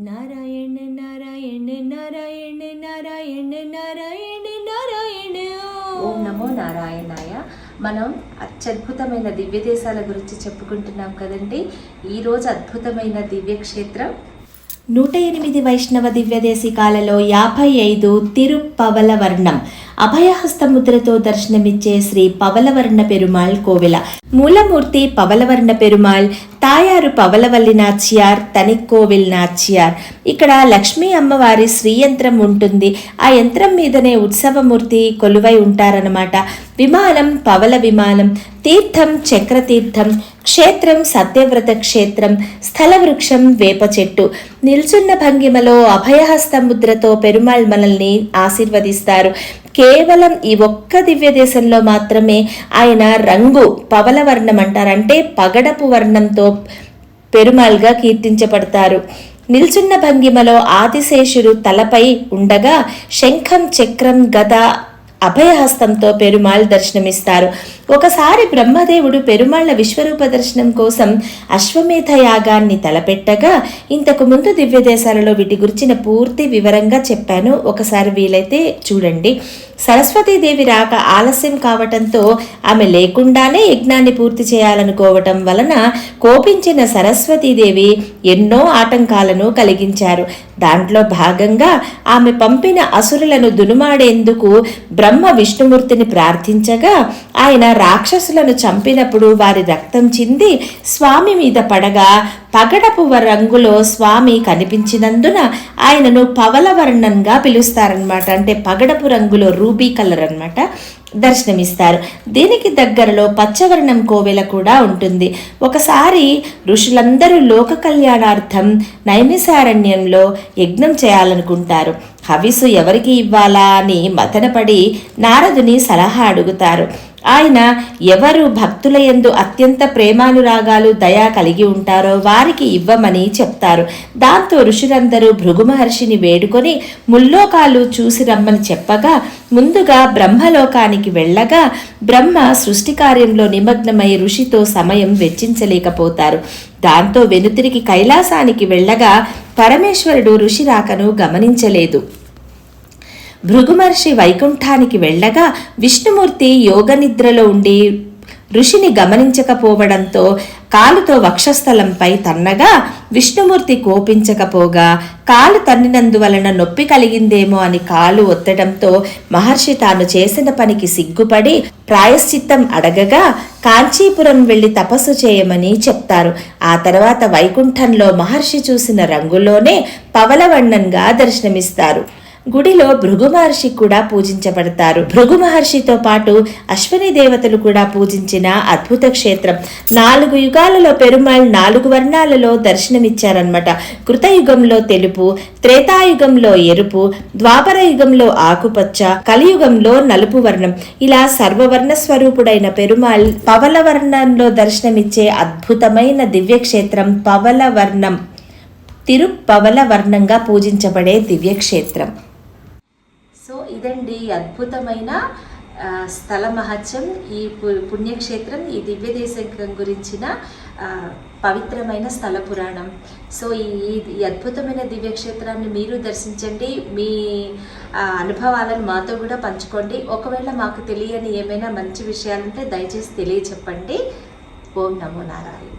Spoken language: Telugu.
నారాయణ నారాయణ నారాయణ నారాయణ నారాయణ నారాయణ. ఓం నమో నారాయణాయ. మనం అత్యద్భుతమైన దివ్య దేశాల గురించి చెప్పుకుంటున్నాం కదండి. ఈరోజు అద్భుతమైన దివ్యక్షేత్రం 108 వైష్ణవ దివ్యదేశికాలలో 55 తిరుపవలవర్ణం అభయహస్తముద్రతో దర్శనమిచ్చే శ్రీ పవలవర్ణ పెరుమాళ్ కోవెల. మూలమూర్తి పవలవర్ణ పెరుమాళ్, తాయారు పవలవల్లి నాச்சியார், తనికోవిల్ నాச்சியார். ఇక్కడ లక్ష్మీ అమ్మవారి శ్రీయంత్రం ఉంటుంది. ఆ యంత్రం మీదనే ఉత్సవమూర్తి కొలువై ఉంటారన్నమాట. విమానం పవల విమానం, తీర్థం చక్రతీర్థం, క్షేత్రం సత్యవ్రత క్షేత్రం, స్థల వృక్షం వేప చెట్టు. నిల్చున్న భంగిమలో అభయహస్తముద్రతో పెరుమాళ్ మనల్ని ఆశీర్వదిస్తారు. కేవలం ఈ ఒక్క దివ్య దేశంలో మాత్రమే ఆయన రంగు పవలవర్ణం అంటారంటే పగడపు వర్ణంతో పెరుమాళ్గా కీర్తించబడతారు. నిల్చున్న భంగిమలో ఆదిశేషుడు తలపై ఉండగా శంఖం చక్రం గద అభయహస్తంతో పెరుమాళ్ దర్శనమిస్తారు. ఒకసారి బ్రహ్మదేవుడు పెరుమాళ్ల విశ్వరూప దర్శనం కోసం అశ్వమేధ యాగాన్ని తలపెట్టగా, ఇంతకు ముందు దివ్య దేశాలలో వీటి గురించిన పూర్తి వివరంగా చెప్పాను. ఒకసారి వీలైతే చూడండి. సరస్వతీదేవి రాక ఆలస్యం కావటంతో ఆమె లేకుండానే యజ్ఞాన్ని పూర్తి చేయాలనుకోవటం వలన కోపించిన సరస్వతీదేవి ఎన్నో ఆటంకాలను కలిగించారు. దాంట్లో భాగంగా ఆమె పంపిన అసురులను దునుమాడేందుకు బ్రహ్మ విష్ణుమూర్తిని ప్రార్థించగా, ఆయన రాక్షసులను చంపినప్పుడు వారి రక్తం చింది స్వామి మీద పడగా పగడపు రంగులో స్వామి కనిపించినందున ఆయనను పవలవర్ణంగా పిలుస్తారనమాట. అంటే పగడపు రంగులో రూబీ కలర్ అన్నమాట దర్శనమిస్తారు. దీనికి దగ్గరలో పచ్చవర్ణం కోవెల కూడా ఉంటుంది. ఒకసారి ఋషులందరూ లోక కళ్యాణార్థం నైమిసారణ్యంలో యజ్ఞం చేయాలనుకుంటారు. హవిసు ఎవరికి ఇవ్వాలా అని మతనపడి నారదుని సలహా అడుగుతారు. ఆయన ఎవరు భక్తుల యందు అత్యంత ప్రేమానురాగాలు దయా కలిగి ఉంటారో వారికి ఇవ్వమని చెప్తారు. దాంతో ఋషులందరూ భృగు మహర్షిని వేడుకొని ముల్లోకాలు చూసి రమ్మని చెప్పగా, ముందుగా బ్రహ్మలోకానికి వెళ్ళగా బ్రహ్మ సృష్టి కార్యంలో నిమగ్నమై ఋషితో సమయం వెచ్చించలేకపోతారు. దాంతో వెనుతిరిగి కైలాసానికి వెళ్ళగా పరమేశ్వరుడు ఋషి రాకను గమనించలేదు. భృగుమహర్షి వైకుంఠానికి వెళ్ళగా విష్ణుమూర్తి యోగనిద్రలో ఉండి ఋషిని గమనించకపోవడంతో కాలుతో వక్షస్థలంపై తన్నగా విష్ణుమూర్తి కోపించకపోగా కాలు తన్నినందువలన నొప్పి కలిగిందేమో అని కాలు ఒత్తడంతో మహర్షి తాను చేసిన పనికి సిగ్గుపడి ప్రాయశ్చిత్తం అడగగా కాంచీపురం వెళ్లి తపస్సు చేయమని చెప్తారు. ఆ తర్వాత వైకుంఠంలో మహర్షి చూసిన రంగులోనే పవలవర్ణంగా దర్శనమిస్తారు. గుడిలో భృగు మహర్షి కూడా పూజించబడతారు. భృగు మహర్షితో పాటు అశ్విని దేవతలు కూడా పూజించిన అద్భుత క్షేత్రం. 4 యుగాలలో పెరుమాళ్ 4 వర్ణాలలో దర్శనమిచ్చారన్నమాట. కృతయుగంలో తెలుపు, త్రేతాయుగంలో ఎరుపు, ద్వాపర యుగంలో ఆకుపచ్చ, కలియుగంలో నలుపు వర్ణం. ఇలా సర్వవర్ణ స్వరూపుడైన పెరుమాళ్ పవలవర్ణంలో దర్శనమిచ్చే అద్భుతమైన దివ్యక్షేత్రం పవలవర్ణం. తిరుపవలవర్ణంగా పూజించబడే దివ్యక్షేత్రం. సో ఇదండి అద్భుతమైన స్థల మహత్యం, ఈ పుణ్యక్షేత్రం, ఈ దివ్య దేశం గురించిన పవిత్రమైన స్థల పురాణం. సో ఈ అద్భుతమైన దివ్యక్షేత్రాన్ని మీరు దర్శించండి. మీ అనుభవాలను మాతో కూడా పంచుకోండి. ఒకవేళ మాకు తెలియని ఏమైనా మంచి విషయాలుంటే దయచేసి తెలియచెప్పండి. ఓం నమో నారాయణ.